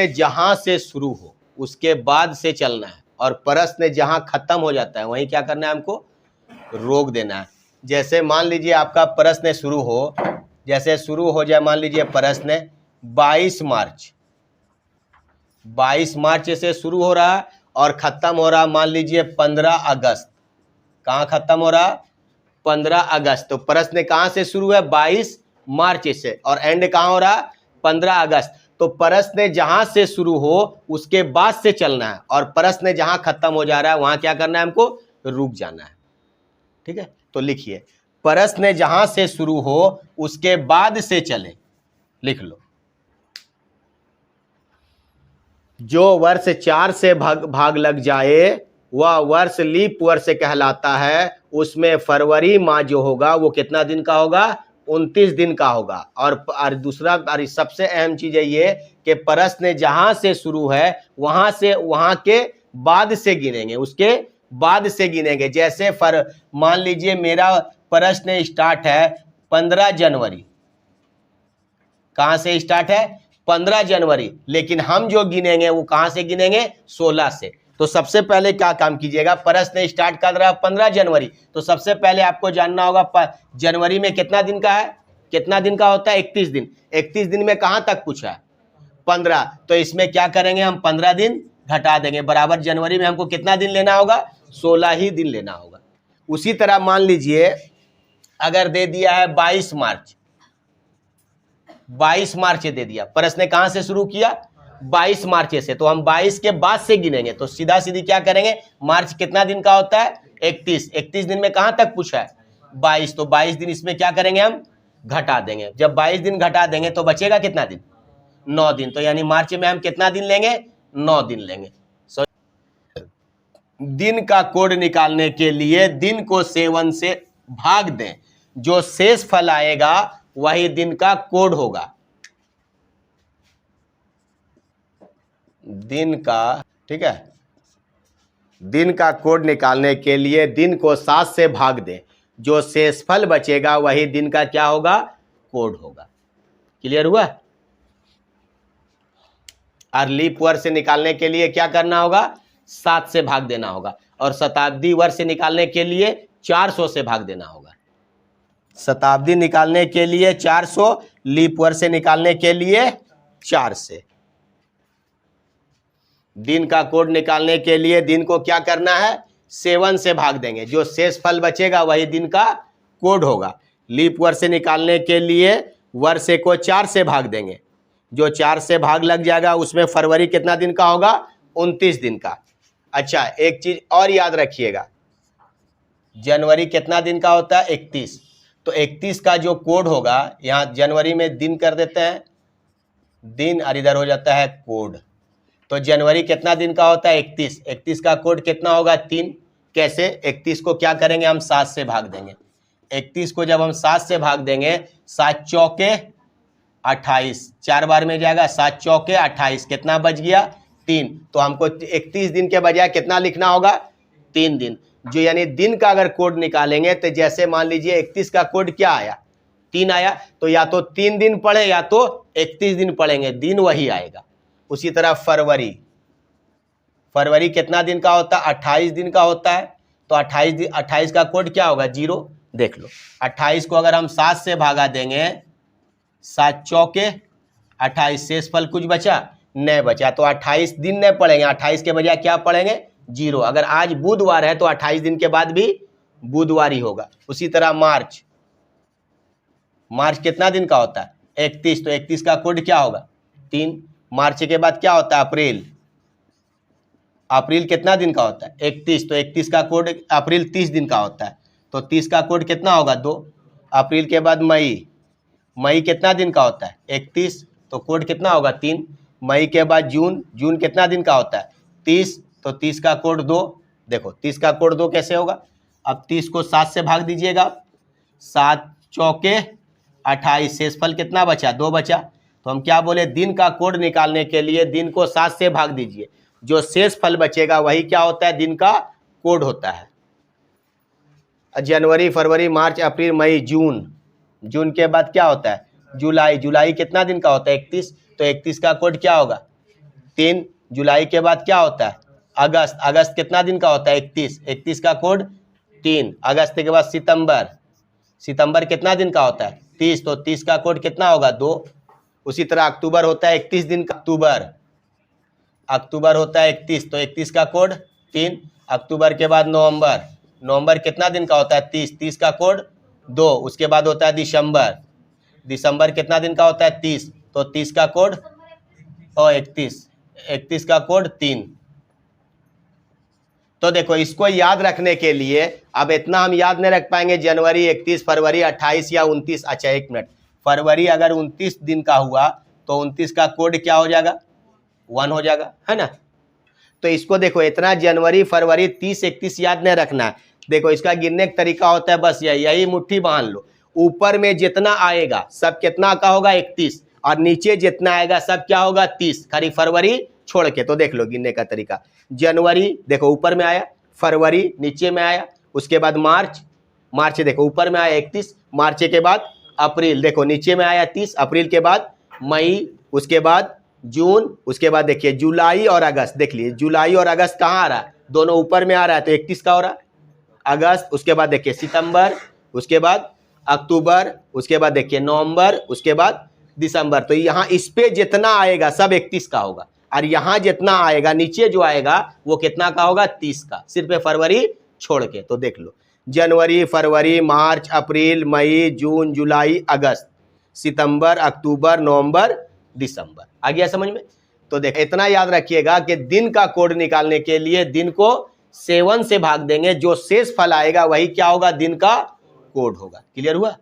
जहां से शुरू हो उसके बाद से चलना है, और प्रश्न जहां खत्म हो जाता है वहीं क्या करना है, हमको रोक देना है। जैसे मान लीजिए आपका प्रश्न शुरू हो, जैसे शुरू हो जाए मान लीजिए प्रश्न 22 मार्च, 22 मार्च से शुरू हो रहा है और खत्म हो रहा मान लीजिए 15 अगस्त। कहाँ खत्म हो रहा, 15 अगस्त। तो प्रश्न कहाँ से शुरू है, 22 मार्च से, और एंड कहाँ हो रहा, 15 अगस्त। तो प्रश्न जहां से शुरू हो उसके बाद से चलना है, और प्रश्न जहां खत्म हो जा रहा है वहां क्या करना है, हमको रुक जाना है। ठीक है, तो लिखिए प्रश्न जहां से शुरू हो उसके बाद से चले, लिख लो। जो वर्ष 4 से भाग लग जाए वह वर्ष लीप वर्ष कहलाता है। उसमें फरवरी माह जो होगा वो कितना दिन का होगा, 29 दिन का होगा। और दूसरा सबसे अहम चीज है ये कि प्रश्न जहां से शुरू है वहां से, वहां के बाद से गिनेंगे, उसके बाद से गिनेंगे। जैसे मान लीजिए मेरा प्रश्न स्टार्ट है 15 जनवरी, कहां से स्टार्ट है, 15 जनवरी, लेकिन हम जो गिनेंगे वो कहां से गिनेंगे, 16 से। तो सबसे पहले क्या काम कीजिएगा, प्रश्न स्टार्ट कर रहा है 15 जनवरी, तो सबसे पहले आपको जानना होगा जनवरी में कितना दिन का है, कितना दिन का होता है, 31 दिन। 31 दिन में कहां तक पूछा है, 15। तो इसमें क्या करेंगे हम, 15 दिन घटा देंगे, बराबर जनवरी में हमको कितना दिन लेना होगा, 16 ही दिन लेना होगा। उसी तरह मान लीजिए अगर दे दिया है 22 मार्च, 22 मार्च दे दिया, प्रश्न कहां से शुरू किया, 22 मार्च से, तो हम 22 के बाद से गिनेंगे। तो सीधा सीधी क्या करेंगे, मार्च कितना दिन का होता है, 31। 31 दिन में कहां तक पूछा है, 22। तो 22 दिन इसमें क्या करेंगे, हम घटा देंगे। जब 22 दिन घटा देंगे तो बचेगा कितना दिन, 9 दिन। तो यानी मार्च में हम कितना दिन लेंगे, 9 दिन लेंगे। दिन का कोड निकालने के लिए दिन को 7 से भाग दें, जो शेष फल आएगा वही दिन का कोड होगा। दिन का, ठीक है, दिन का कोड निकालने के लिए दिन को 7 से भाग दें, जो शेषफल बचेगा वही दिन का क्या होगा, कोड होगा। क्लियर हुआ। और लीप वर्ष से निकालने के लिए क्या करना होगा, 7 से भाग देना होगा। और शताब्दी वर्ष से निकालने के लिए 400 से भाग देना होगा। शताब्दी निकालने के लिए 400, लीप वर्ष से निकालने के लिए 4 से। दिन का कोड निकालने के लिए दिन को क्या करना है, 7 से भाग देंगे, जो शेष फल बचेगा वही दिन का कोड होगा। लीप वर्ष से निकालने के लिए वर्ष को 4 से भाग देंगे, जो 4 से भाग लग जाएगा उसमें फरवरी कितना दिन का होगा, 29 दिन का। अच्छा, एक चीज और याद रखिएगा, जनवरी कितना दिन का होता है, 31। तो 31 का जो कोड होगा, यहाँ जनवरी में दिन कर देते हैं दिन, और इधर हो जाता है कोड। तो जनवरी कितना दिन का होता है, 31। 31 का कोड कितना होगा, 3। कैसे, 31 को क्या करेंगे हम, 7 से भाग देंगे। 31 को जब हम 7 से भाग देंगे, 7 चौके 28, 4 बार में जाएगा, 7 चौके 28, कितना बच गया, 3। तो हमको 31 दिन के बजाय कितना लिखना होगा, 3 दिन। जो यानी दिन का अगर कोड निकालेंगे तो जैसे मान लीजिए 31 का कोड क्या आया, 3 आया, तो या तो 3 दिन पढ़े या तो 31 दिन पढ़ेंगे, दिन वही आएगा। उसी तरह फरवरी, फरवरी कितना दिन का होता है, 28 दिन का होता है। तो 28 का कोड क्या होगा, 0। देख लो, 28 को अगर हम 7 से भागा देंगे, 7 चौके 28, शेष फल कुछ बचा, नहीं बचा, तो 28 दिन नहीं पढ़ेंगे, 28 के बजाय क्या पढ़ेंगे, 0। अगर आज बुधवार है तो 28 दिन के बाद भी बुधवार ही होगा। उसी तरह मार्च, मार्च कितना दिन का होता है, 31। तो 31 का कोड क्या होगा, 3। मार्च के बाद क्या होता है, अप्रैल, अप्रैल कितना दिन का होता है, 31। तो 31 का कोड, अप्रैल 30 दिन का होता है, तो 30 का कोड कितना होगा, 2। अप्रैल के बाद मई, मई कितना दिन का होता है, 31। तो कोड कितना होगा, 3। मई के बाद जून, जून कितना दिन का होता है, 30। तो 30 का कोड 2। देखो 30 का कोड 2 कैसे होगा, अब 30 को 7 से भाग दीजिएगा, 7 चौके 28, शेषफल कितना बचा, 2 बचा। तो हम क्या बोले, दिन का कोड निकालने के लिए दिन को 7 से भाग दीजिए, जो शेष फल बचेगा वही क्या होता है, दिन का कोड होता है। जनवरी, फरवरी, मार्च, अप्रैल, मई, जून, जून के बाद क्या होता है, जुलाई, जुलाई कितना दिन का होता है, 31। तो 31 का कोड क्या होगा, 3, जुलाई के बाद क्या होता है अगस्त, अगस्त कितना दिन का होता है 31, 31 का कोड 3, अगस्त के बाद सितंबर, सितंबर कितना दिन का होता है 30, तो 30 का कोड कितना होगा 2, उसी तरह अक्टूबर होता है 31 दिन का, अक्टूबर, अक्टूबर होता है 31, तो 31 का कोड 3, अक्टूबर के बाद नवंबर, नवंबर कितना दिन का होता है 30, 30 का कोड 2, उसके बाद होता है दिसंबर, दिसंबर कितना दिन का होता है 30, तो 30 का कोड और 31, 31 का कोड 3। तो देखो इसको याद रखने के लिए अब इतना हम याद नहीं रख पाएंगे, जनवरी 31, फरवरी 28 या 29, अच्छा एक मिनट, फरवरी अगर 29 दिन का हुआ तो 29 का कोड क्या हो जाएगा 1 हो जाएगा, है ना। तो इसको देखो इतना जनवरी फरवरी 30 31 याद नहीं रखना है, देखो इसका गिनने का तरीका होता है बस यही मुट्ठी बांध लो, ऊपर में जितना आएगा सब कितना का होगा 31 और नीचे जितना आएगा सब क्या होगा 30, खाली फरवरी छोड़ के। तो देख लो गिनने का तरीका, जनवरी देखो ऊपर में आया, फरवरी नीचे में आया, उसके बाद मार्च, मार्च देखो ऊपर में आया 31, मार्च के बाद अप्रैल देखो नीचे में आया 30, अप्रैल के बाद मई, उसके बाद जून, उसके बाद देखिए जुलाई और अगस्त, देख लीजिए जुलाई और अगस्त कहाँ आ रहा है, दोनों ऊपर में आ रहा है तो 31 का हो रहा है अगस्त, उसके बाद देखिए सितंबर, उसके बाद अक्टूबर, उसके बाद देखिए नवंबर, उसके बाद दिसंबर। तो यहाँ इस पे जितना आएगा सब 31 का होगा और यहाँ जितना आएगा नीचे जो आएगा वो कितना का होगा 30 का, सिर्फ फरवरी छोड़ के। तो देख लो जनवरी फरवरी मार्च अप्रैल मई जून जुलाई अगस्त सितंबर अक्टूबर नवंबर दिसंबर, आ गया समझ में। तो देख इतना याद रखिएगा कि दिन का कोड निकालने के लिए दिन को 7 से भाग देंगे, जो शेष फल आएगा वही क्या होगा दिन का कोड होगा। क्लियर हुआ।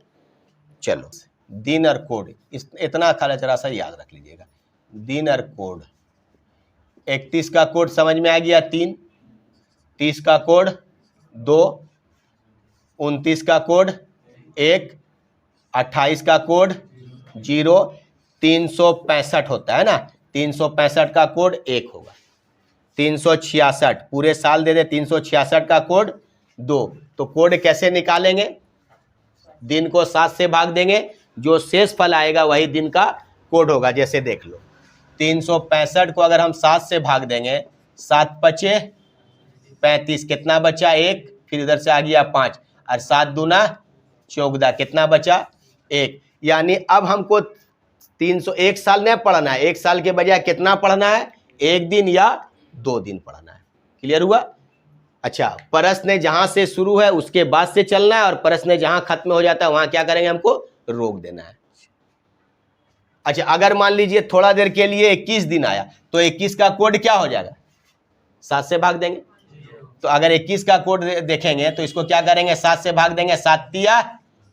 चलो दिन और कोड इतना खाली जरा सा याद रख लीजिएगा, दिन और कोड। 31 का कोड समझ में आ गया 3, 30 का कोड 2, 29 का कोड 1, 28 का कोड 0, 365 होता है ना, 365 का कोड 1 होगा, 366 पूरे साल दे दे, 366 का कोड 2। तो कोड कैसे निकालेंगे, दिन को 7 से भाग देंगे, जो शेष फल आएगा वही दिन का कोड होगा। जैसे देख लो 365 को अगर हम 7 से भाग देंगे, 7 पचे 35, कितना बचा 1, फिर इधर से आ गया 5 और 7 दूना 14, कितना बचा 1। यानी अब हमको 301 साल नहीं पढ़ना है, 1 साल के बजाय कितना पढ़ना है 1 दिन या 2 दिन पढ़ना है। क्लियर हुआ। अच्छा प्रश्न जहां से शुरू है उसके बाद से चलना है और प्रश्न जहां खत्म हो जाता है वहां क्या करेंगे, हमको रोक देना है। अच्छा अगर मान लीजिए थोड़ा देर के लिए 21 दिन आया तो 21 का कोड क्या हो जाएगा 7 से भाग देंगे। तो अगर 21 का कोड देखेंगे तो इसको क्या करेंगे 7 से भाग देंगे, 7 तिया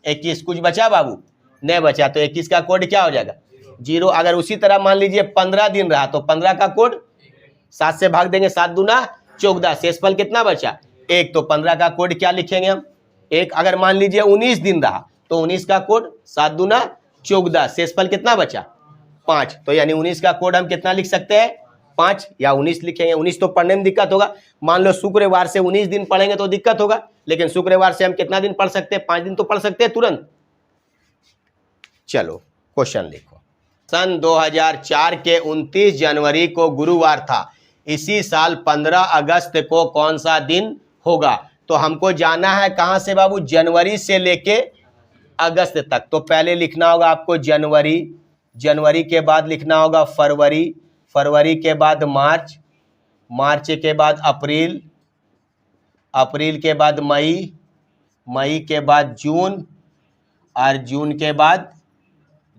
21, कुछ बचा बाबू नहीं बचा, तो 21 का कोड क्या हो जाएगा 0। अगर उसी तरह मान लीजिए 15 दिन रहा तो 15 का कोड 7 से भाग देंगे, 7 दूना 14, शेषफल कितना बचा 1, तो 15 का कोड क्या लिखेंगे हम 1। अगर मान लीजिए 19 दिन रहा तो 19 का कोड 7 दूना 14, शेषफल कितना बचा 5, तो यानी 19 का कोड हम कितना लिख सकते हैं 5 या 19 लिखेंगे। 19 तो पढ़ने में दिक्कत होगा, मान लो शुक्रवार से 19 दिन पढ़ेंगे तो दिक्कत होगा, लेकिन शुक्रवार से हम कितना दिन पढ़ सकते हैं 5 दिन तो पढ़ सकते हैं तुरंत। चलो क्वेश्चन लिखो, सन 2004 के 29 जनवरी को गुरुवार था, इसी साल 15 अगस्त को कौन सा दिन होगा। तो हमको जाना है कहां से बाबू, जनवरी से लेके अगस्त तक। तो पहले लिखना होगा आपको जनवरी, जनवरी के बाद लिखना होगा फरवरी, फरवरी के बाद मार्च, मार्च के बाद अप्रैल, अप्रैल के बाद मई, मई के बाद जून और जून के बाद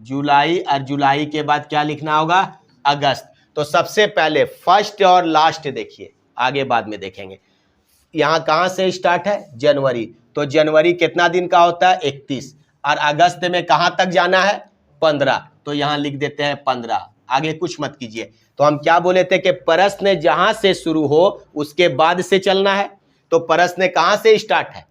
जुलाई और जुलाई के बाद क्या लिखना होगा अगस्त। तो सबसे पहले फर्स्ट और लास्ट देखिए, आगे बाद में देखेंगे। यहाँ कहाँ से स्टार्ट है जनवरी, तो जनवरी कितना दिन का होता है 31 और अगस्त में कहाँ तक जाना है 15, तो यहाँ लिख देते हैं 15, आगे कुछ मत कीजिए। तो हम क्या बोले थे कि प्रश्न जहां से शुरू हो उसके बाद से चलना है। तो प्रश्न कहां से स्टार्ट है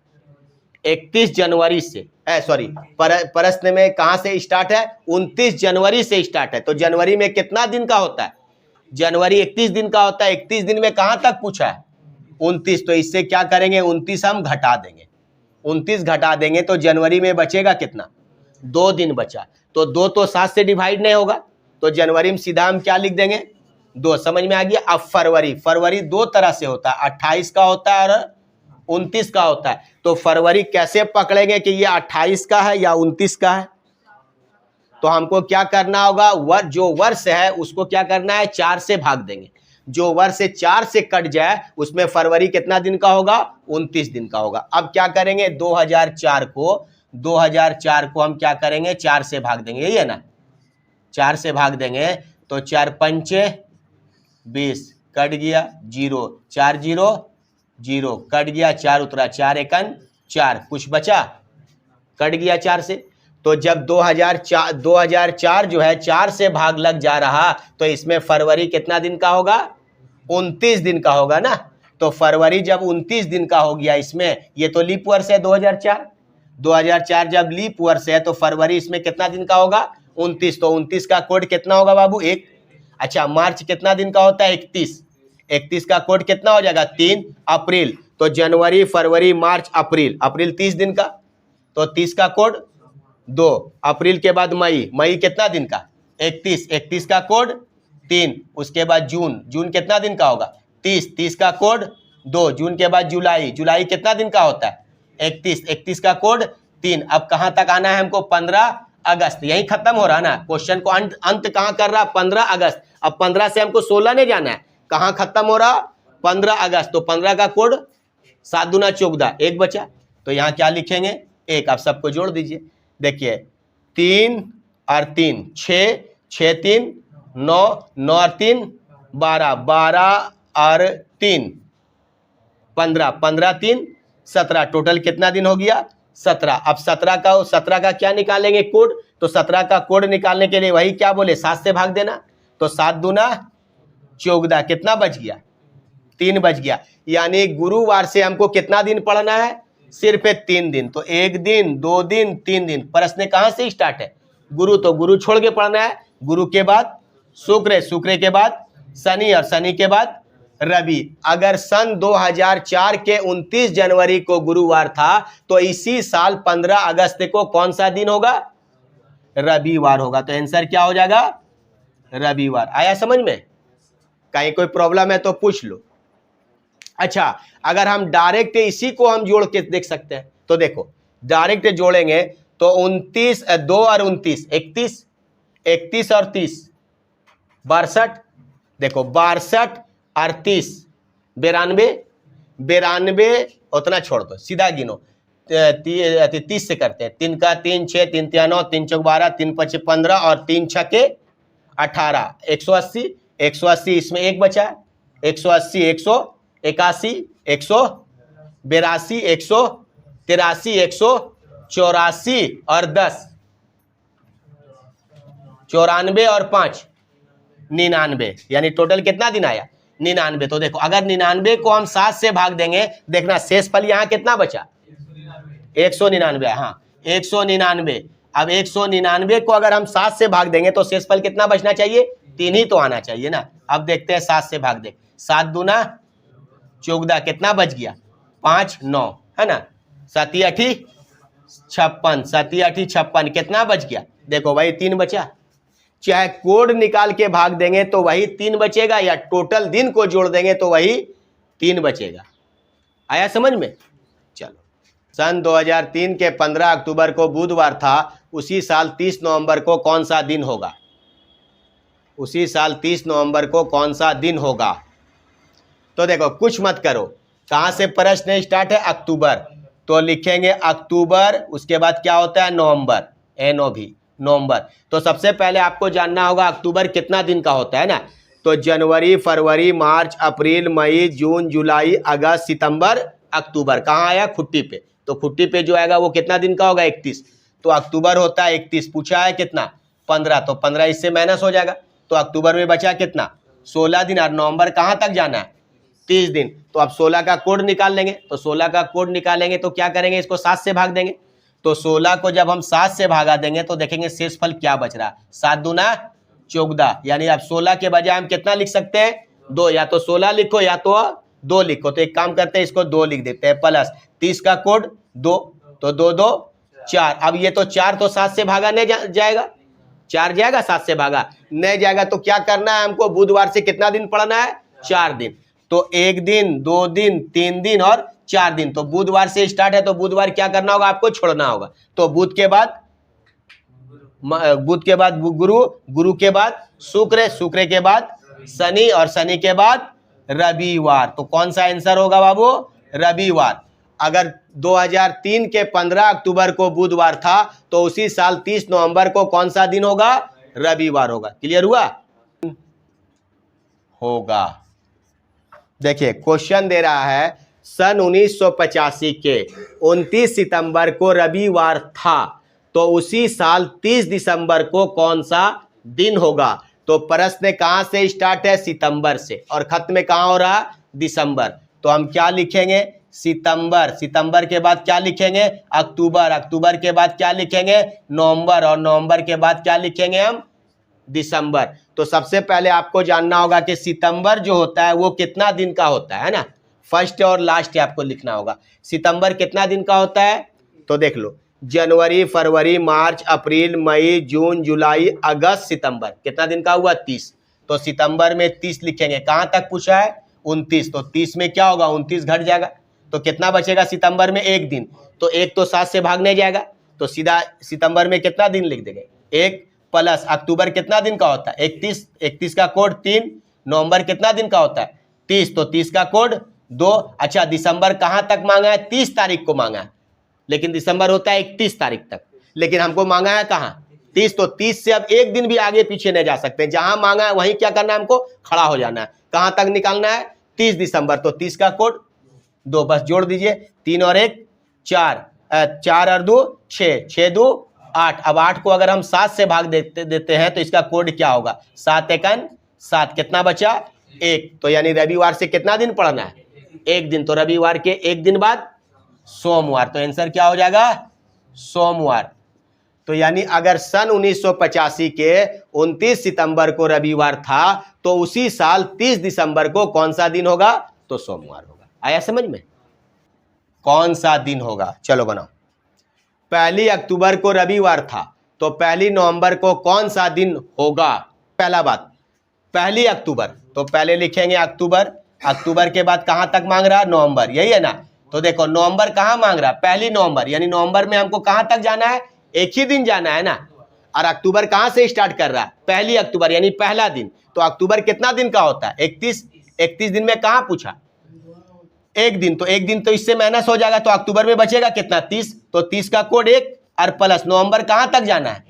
31 जनवरी से, सॉरी प्रश्न में कहां से स्टार्ट है 29 जनवरी से स्टार्ट है। तो जनवरी में कितना दिन का होता है, जनवरी 31 दिन का होता है, 31 दिन में कहां तक पूछा है 29, तो इससे क्या करेंगे 29 हम घटा देंगे, 29 घटा देंगे तो जनवरी में बचेगा कितना 2 दिन बचा। तो 2 तो 7 से डिवाइड नहीं होगा, तो जनवरी में सीधा हम क्या लिख देंगे 2, समझ में आ गया। अब फरवरी, फरवरी दो तरह से होता है, 28 का होता है और 29 का होता है। तो फरवरी कैसे पकड़ेंगे कि ये 28 का है या 29 का है? तो हमको क्या करना होगा, जो वर्ष है उसको क्या करना है, 4 से भाग देंगे। जो वर्ष से 4 से कट जाए उसमें फरवरी कितना दिन का होगा, 29 दिन का होगा। अब क्या करेंगे, 2004 को हम क्या करेंगे, 4 से भाग देंगे, यही है ना, 4 से भाग देंगे तो 4 पंचे 20, कट गया 0, 4 0 0, कट गया 4 उतरा, 4 एकन 4, कुछ बचा, कट गया 4 से। तो जब 2004 जो है 4 से भाग लग जा रहा तो इसमें फरवरी कितना दिन का होगा, 29 दिन का होगा ना। तो फरवरी जब 29 दिन का हो गया इसमें, ये तो लीप वर्ष है 2004 जब लीप वर्ष है तो फरवरी इसमें कितना दिन का होगा, 29। तो 29 का कोड कितना होगा बाबू, 1। अच्छा, मार्च कितना दिन का होता है, 31 का कोड कितना हो जाएगा, 3। अप्रैल, तो जनवरी फरवरी मार्च अप्रैल, अप्रैल 30 दिन का, तो 30 का कोड 2। अप्रैल के बाद मई कितना दिन का, 31 का कोड 3। उसके बाद जून कितना दिन का होगा, 30 का कोड 2। जून के बाद जुलाई कितना दिन का होता है, 31 का कोड 3। अब कहां तक आना है हमको, 15 अगस्त, यही खत्म हो रहा ना क्वेश्चन को, अंत कहां कर रहा, 15 अगस्त। अब 15 से हमको 16 नहीं जाना है, कहां खत्म हो रहा, 15 अगस्त। तो 15 का कोड 7 दूना 14, 1 बचा, तो यहाँ क्या लिखेंगे, 1। आप सबको जोड़ दीजिए, देखिए 3 और 3 6, 6 3 9, 9 और 3 12, 12 और 3 15, 15 3 17, टोटल कितना दिन हो गया, 17। अब 17 का क्या निकालेंगे कोड, तो 17 का कोड निकालने के लिए वही क्या बोले, 7 से भाग देना। तो 7 दूना 14, कितना बच गया, 3 बच गया। यानी गुरुवार से हमको कितना दिन पढ़ना है, सिर्फ 3 दिन। तो 1 दिन 2 दिन 3 दिन। प्रश्न कहां से स्टार्ट है, गुरु, तो गुरु छोड़ के पढ़ना है। गुरु के बाद शुक्र, शुक्र के बाद शनि और शनि के बाद रवि। अगर सन 2004 के 29 जनवरी को गुरुवार था तो इसी साल 15 अगस्त को कौन सा दिन होगा, रविवार होगा। तो आंसर क्या हो जाएगा, रविवार। आया समझ में, कहीं कोई प्रॉब्लम है तो पूछ लो। अच्छा, अगर हम डायरेक्ट इसी को हम जोड़ के देख सकते हैं, तो देखो डायरेक्ट जोड़ेंगे तो 29 2 और 29 31 और 30 62, देखो 62 और 30 92 उतना छोड़ दो, सीधा गिनो, 30 से करते हैं, 3 का 3 6, 3 3 9, 3 4 12, 3 5 15 और 3 6 के 18, 180 इसमें 1 बचा, 180 181 182 183 184 और 10 94 और 5 99, यानी टोटल कितना दिन आया, 99। तो देखो अगर 99 को हम 7 से भाग देंगे, देखना शेषफल यहाँ कितना बचा, 199। हाँ 199। अब 199 को अगर हम 7 से भाग देंगे तो शेषफल कितना बचना चाहिए, 3 ही तो आना चाहिए ना। अब देखते हैं 7 से भाग दे, 7 दूना 14, कितना बच गया, 5 9 है ना, 7 8 56, 7 8 56, कितना बच गया, देखो वही 3 बचा। चाहे कोड निकाल के भाग देंगे तो वही 3 बचेगा, या टोटल दिन को जोड़ देंगे तो वही 3 बचेगा। आया समझ में। चलो, सन 2003 के 15 अक्टूबर को बुधवार था, उसी साल 30 नवंबर को कौन सा दिन होगा, उसी साल 30 नवंबर को कौन सा दिन होगा। तो देखो कुछ मत करो, कहां से प्रश्न स्टार्ट है, अक्टूबर, तो लिखेंगे अक्टूबर, उसके बाद क्या होता है, नवंबर, NOV नवंबर। तो सबसे पहले आपको जानना होगा अक्टूबर कितना दिन का होता है ना। तो जनवरी फरवरी मार्च अप्रैल मई जून जुलाई अगस्त सितंबर अक्टूबर, कहाँ आया, खुट्टी पे। तो खुट्टी पे जो आएगा वो कितना दिन का होगा, 31। तो अक्टूबर होता है 31, पूछा है कितना, 15, तो 15 इससे माइनस हो जाएगा। तो अक्टूबर में बचा कितना, 16 दिन, और नवंबर कहाँ तक जाना है, 30 दिन। तो अब 16 का कोड निकाल लेंगे, तो 16 का कोड निकालेंगे तो क्या करेंगे, इसको 7 से भाग देंगे। तो 16 को जब हम 7 से भागा देंगे तो देखेंगे शेषफल क्या बच रहा, 7 दूना 14, यानी अब 16 के बजाय हम कितना लिख सकते हैं, 2, या तो 16 लिखो या तो 2 लिखो। तो एक काम करते हैं, इसको 2 लिख देते हैं, प्लस 30 का कोड 2, तो 2 2 4। अब ये तो 4 तो 7 से भागा नहीं जाएगा, 4 जाएगा 7 से भागा, नहीं जाएगा तो क्या करना है हमको, बुधवार से कितना दिन पढ़ना है, 4 दिन। तो 1 दिन, 2 दिन, 3 दिन और 4 दिन। तो बुधवार से स्टार्ट है तो बुधवार क्या करना होगा, आपको छोड़ना होगा। तो बुध के बाद गुरु, गुरु के बाद शुक्र, शुक्र के बाद शनि और शनि के बाद रविवार। तो कौन सा आंसर होगा बाबू, रविवार। अगर 2003 के 15 अक्टूबर को बुधवार था तो उसी साल 30 नवंबर को कौन सा दिन होगा, रविवार होगा। क्लियर हुआ होगा। देखिए क्वेश्चन दे रहा है सन 1985 के 29 सितंबर को रविवार था तो उसी साल 30 दिसंबर को कौन सा दिन होगा। तो प्रश्न कहां से स्टार्ट है, सितंबर से, और खत्म में कहां हो रहा, दिसंबर। तो हम क्या लिखेंगे, सितंबर, सितंबर के बाद क्या लिखेंगे, अक्टूबर, अक्टूबर के बाद क्या लिखेंगे, नवंबर, और नवंबर के बाद क्या लिखेंगे हम, दिसंबर। तो सबसे पहले आपको जानना होगा कि सितंबर जो होता है वो कितना दिन का होता है ना, फर्स्ट और लास्ट आपको लिखना होगा। सितंबर कितना दिन का होता है, तो देख लो, जनवरी, फरवरी, मार्च, अप्रैल, मई, जून, जुलाई, अगस्त, सितंबर, कितना दिन का हुआ, 30। तो सितंबर में 30 लिखेंगे। कहां तक पूछा है, 29। तो 30 में क्या होगा, 29 घट जाएगा तो कितना बचेगा सितंबर में, 1 दिन। तो 1 तो 7 से भागने जाएगा तो सीधा सितंबर में कितना दिन लिख देंगे, 1 प्लस अक्टूबर कितना दिन का होता है, 31, 31 का कोड 3, नवंबर कितना दिन का होता है, 30, तो 30 का कोड 2। अच्छा दिसंबर कहां तक मांगा है, 30 तारीख को मांगा है, लेकिन दिसंबर होता है 31 तारीख तक, लेकिन हमको मांगा है कहां, 30। तो 30 से अब 1 दिन भी आगे पीछे नहीं जा सकते, जहां मांगा है वहीं क्या करना है, हमको खड़ा हो जाना है। कहां तक निकालना है, 30 दिसंबर। तो 30 का कोड 2, बस जोड़ दीजिए, 3 और 1 4, 4 और 2 6, 6 2 8। अब 8 को अगर हम 7 से भाग देते हैं तो इसका कोड क्या होगा, 7 एकन 7, कितना बचा, 1। तो यानी रविवार से कितना दिन पढ़ना है, 1 दिन। तो रविवार के 1 दिन बाद सोमवार। तो आंसर क्या हो जाएगा, सोमवार। तो यानी अगर सन 1985 के 29 सितंबर को रविवार था तो उसी साल 30 दिसंबर को कौन सा दिन होगा, तो सोमवार होगा। आया समझ में, कौन सा दिन होगा, चलो बनाओ। 1 अक्टूबर को रविवार था तो 1 नवंबर को कौन सा दिन होगा। पहला बात 1 अक्टूबर, तो पहले लिखेंगे अक्टूबर, अक्टूबर के बाद कहां तक मांग रहा, नवंबर, यही है ना। तो देखो नवंबर कहां मांग रहा, 1 नवंबर, यानी नवंबर में हमको कहां तक जाना है, 1 ही दिन जाना है ना। और अक्टूबर कहां से स्टार्ट कर रहा है, 1 अक्टूबर यानी पहला दिन। तो अक्टूबर कितना दिन का होता है, 31, 31 दिन में कहां पूछा, 1 दिन। तो 1 दिन तो इससे माइनस हो जाएगा, तो अक्टूबर में बचेगा कितना, 30। तो 30 का कोड 1 और प्लस नवंबर कहां तक जाना है,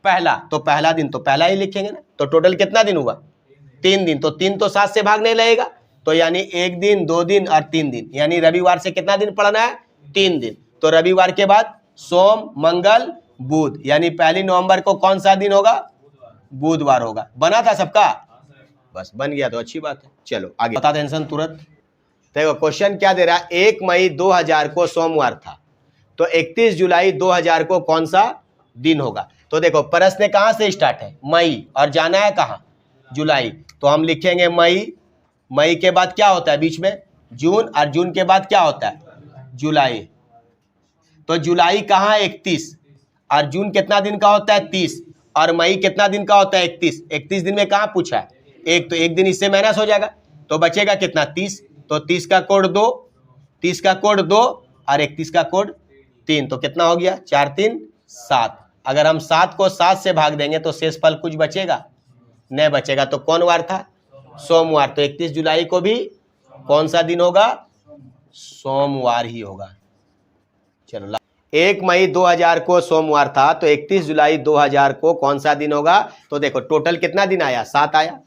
पहला, तो पहला दिन तो पहला ही लिखेंगे ना। तो टोटल कितना दिन हुआ, 3 दिन। तो 3 तो 7 से भागने लगेगा, तो यानी 1 दिन, 2 दिन और 3 दिन, यानी रविवार से कितना दिन पढ़ना है, 3 दिन। तो रविवार के बाद सोम, मंगल, बुध, यानी 1 नवंबर को कौन सा दिन होगा, बुधवार होगा। बना था सबका, बस बन गया तो अच्छी बात है। चलो आगे बता टेंशन तुरंत। देखो क्वेश्चन क्या दे रहा है, 1 मई 2000 को सोमवार था तो 31 जुलाई 2000 को कौन सा दिन होगा। तो देखो प्रश्न कहां से स्टार्ट है, मई, और जाना है कहां, जुलाई। तो हम लिखेंगे मई, मई के बाद क्या होता है बीच में, जून, और जून के बाद क्या होता है, जुलाई। तो जुलाई कहां, 31, और जून कितना दिन का होता है, 30, और मई कितना दिन का होता है, 31। 31 दिन में कहां पूछा है, 1, तो 1 दिन इससे माइनस हो जाएगा, तो बचेगा कितना, 30। तो 30 का कोड 2, 30 का कोड 2 और 31 का कोड 3। तो कितना हो गया, 4 3 7। अगर हम 7 को 7 से भाग देंगे तो शेष फल कुछ बचेगा, नहीं बचेगा। तो कौन वार था, सोमवार। तो 31 जुलाई को भी कौन सा दिन होगा, सोमवार ही होगा। चलो 1 मई 2000 को सोमवार था तो 31 जुलाई 2000 को कौन सा दिन होगा। तो देखो टोटल कितना दिन आया, 7 आया।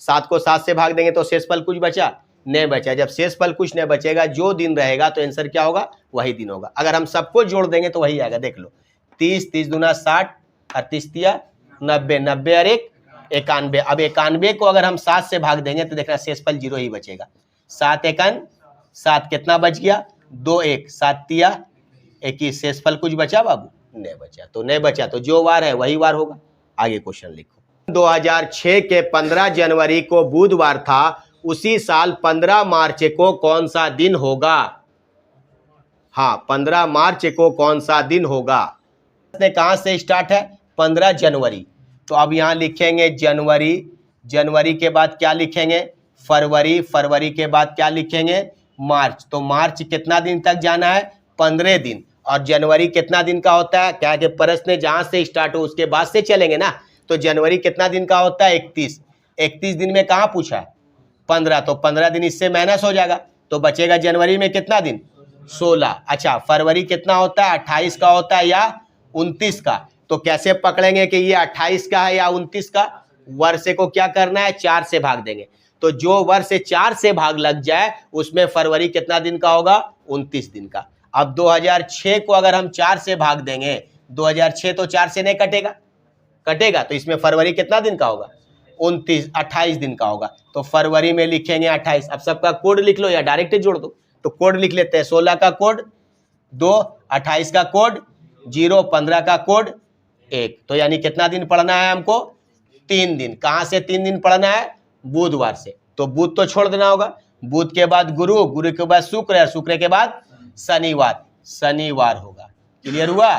7 को 7 से भाग देंगे तो शेष फल कुछ बचा, नहीं बचा। जब शेष फल कुछ नहीं बचेगा, जो दिन रहेगा तो आंसर क्या होगा, वही दिन होगा। अगर हम सबको जोड़ देंगे तो वही आएगा। देख लो 30, 30 दूना 60, 38 तिया 90, 90 और 1 91। अब 91 को अगर हम 7 से भाग देंगे तो देखना शेष फल 0 ही बचेगा। 7 एकन 7, कितना बच गया, 2 1, 7 तिया 21। शेष फल कुछ बचा बाबू, नहीं बचा। तो नहीं बचा तो जो वार है वही वार होगा। आगे क्वेश्चन लिखो। 2006 के 15 जनवरी को बुधवार था, उसी साल 15 मार्च को कौन सा दिन होगा। हाँ 15 मार्च को कौन सा दिन होगा। कहां से स्टार्ट है, 15 जनवरी। तो अब यहाँ लिखेंगे जनवरी, जनवरी के बाद क्या लिखेंगे फरवरी, फरवरी के बाद क्या लिखेंगे मार्च। तो मार्च कितना दिन तक जाना है 15 दिन। और जनवरी कितना दिन का होता है, क्या कि प्रश्न जहां से स्टार्ट हो उसके बाद से चलेंगे ना। तो जनवरी कितना दिन का होता है 31। 31 दिन में कहाँ पूछा है 15, तो 15 दिन इससे माइनस हो जाएगा तो बचेगा जनवरी में कितना दिन 16। अच्छा फरवरी कितना होता है 28 का होता है या 29 का। तो कैसे पकड़ेंगे कि ये 28 का है या 29 का, वर्ष को क्या करना है 4 से भाग देंगे। तो जो वर्ष 4 से भाग लग जाए उसमें फरवरी कितना दिन का होगा 29 दिन का। अब 2006 को अगर हम 4 से भाग देंगे, 2006 तो 4 से नहीं कटेगा, कटेगा तो इसमें फरवरी कितना दिन का होगा 28 दिन का होगा। तो फरवरी में लिखेंगे 28। अब सबका कोड लिख लो या डायरेक्ट जोड़ दो। तो कोड लिख लेते हैं, 16 का कोड 2, 28 का कोड 0, 15 का कोड 1। तो यानी कितना दिन पढ़ना है हमको 3 दिन। कहां से 3 दिन पढ़ना है बुधवार से। तो बुध तो छोड़ देना होगा, बुध के बाद गुरु, गुरु के बाद शुक्र और शुक्र के बाद शनिवार, शनिवार होगा। क्लियर हुआ।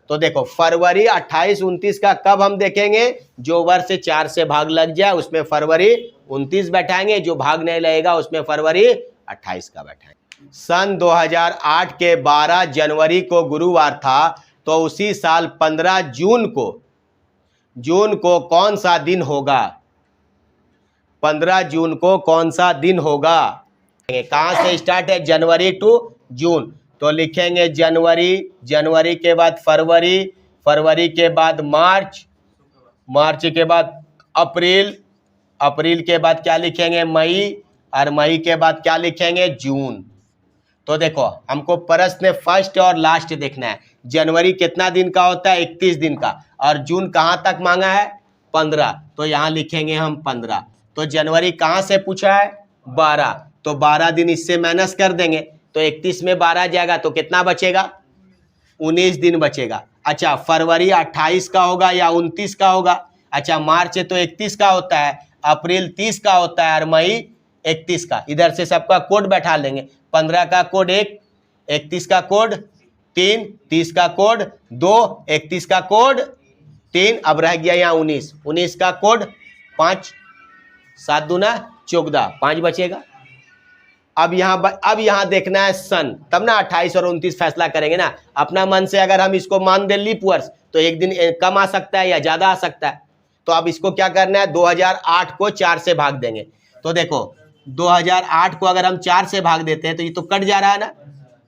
तो देखो फरवरी 28 29 का कब हम देखेंगे, जो वर्ष 4 से भाग लग जाए उसमें फरवरी 29 बैठाएंगे, जो भाग नहीं लगेगा उसमें फरवरी 28 का बैठाएंगे। सन 2008 के 12 जनवरी को गुरुवार था, तो उसी साल 15 जून को कौन सा दिन होगा, 15 जून को कौन सा दिन होगा। कहां से स्टार्ट है जनवरी टू जून। तो लिखेंगे जनवरी, जनवरी के बाद फरवरी, फरवरी के बाद मार्च, मार्च के बाद अप्रैल, अप्रैल के बाद क्या लिखेंगे मई, और मई के बाद क्या लिखेंगे जून। तो देखो हमको प्रश्न फर्स्ट और लास्ट देखना है। जनवरी कितना दिन का होता है 31 दिन का, और जून कहाँ तक मांगा है 15, तो यहाँ लिखेंगे हम 15। तो जनवरी कहाँ से पूछा है 12, तो 12 दिन इससे माइनस कर देंगे, तो 31 में 12 जाएगा तो कितना बचेगा 19 दिन बचेगा। अच्छा फरवरी 28 का होगा या 29 का होगा। अच्छा मार्च तो 31 का होता है, अप्रैल 30 का होता है और मई 31 का। इधर से सबका कोड बैठा लेंगे, 15 का कोड 1, 31 का कोड 3, 30 का कोड 2, 31 का कोड 3, अब रह गया यहाँ 19, 19 का कोड 5, 7 दूना 14, 5 बचेगा। अब यहाँ देखना है सन, तब ना 28 और 29 फैसला करेंगे ना। अपना मन से अगर हम इसको मान दें लीप वर्ष तो एक दिन कम आ सकता है या ज्यादा आ सकता है। तो अब इसको क्या करना है 2008 को 4 से भाग देंगे। तो देखो 2008 को अगर हम 4 से भाग देते हैं तो ये तो कट जा रहा है ना,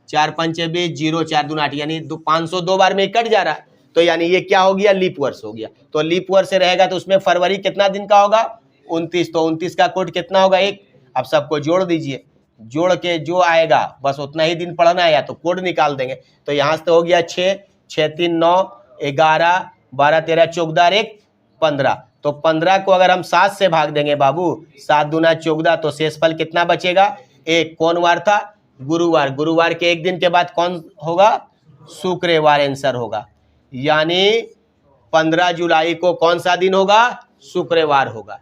4 5 20 0 4 दूना 8, यानी 502 बार में कट जा रहा है। तो यानी ये क्या हो गया लीप वर्ष हो गया। तो लीप वर्ष से रहेगा तो उसमें फरवरी कितना दिन का होगा 29, तो 29 का कोड कितना होगा 1। अब सबको जोड़ दीजिए, जोड़ के जो आएगा बस उतना ही दिन पढ़ना है, या तो कोड निकाल देंगे। तो यहाँ से हो गया 6, 6 3 9 11 12 13 14 1 15। तो 15 को अगर हम 7 से भाग देंगे बाबू, 7 दूना 14, तो शेषफल कितना बचेगा 1। कौन वार था गुरुवार, गुरुवार के एक दिन के बाद कौन होगा शुक्रवार आंसर होगा। यानी 15 जुलाई को कौन सा दिन होगा शुक्रवार होगा।